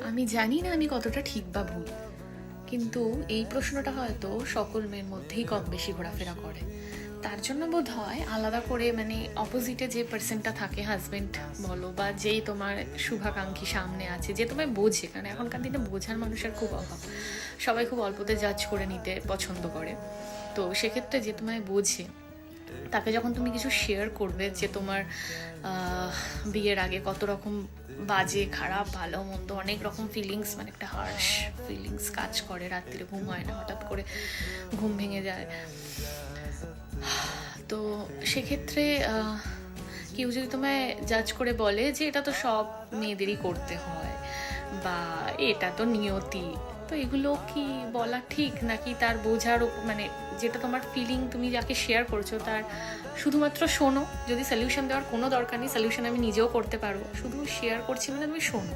আমি জানি না আমি কতটা ঠিক বা ভুল, কিন্তু এই প্রশ্নটা হয়তো সকল মেয়ের মধ্যেই কম বেশি ঘোরাফেরা করে। তার জন্য বোধ হয় আলাদা করে, মানে অপোজিটে যে পার্সনটা থাকে, হাজবেন্ড বলো বা যেই তোমার শুভাকাঙ্ক্ষী সামনে আছে, যে তোমায় বোঝে, কারণ এখনকার দিনে বোঝার মানুষের খুব অভাব, সবাই খুব অল্পতে জাজ করে নিতে পছন্দ করে। তো সেক্ষেত্রে যে তোমায় বোঝে, তাকে যখন তুমি কিছু শেয়ার করবে যে তোমার বিয়ের আগে কত রকম বাজে খারাপ ভালো মন্দ অনেক রকম ফিলিংস, মানে একটা হার্শ ফিলিংস কাজ করে, রাত্রিরে ঘুম হয় না, হঠাৎ করে ঘুম ভেঙে যায়। তো সেক্ষেত্রে কেউ যদি তোমায় জাজ করে বলে যে এটা তো সব মেয়েদেরই করতে হয়, বা এটা তো নিয়তি, তো এগুলো কি বলা ঠিক, নাকি তার বোঝার মানে যেটা তোমার ফিলিং, তুমি যাকে শেয়ার করছো তার শুধুমাত্র শোনো, যদি সলিউশন দেওয়ার কোনো দরকার নেই, সলিউশন আমি নিজেও করতে পারবো, শুধু শেয়ার করছি মানে তুমি শোনো।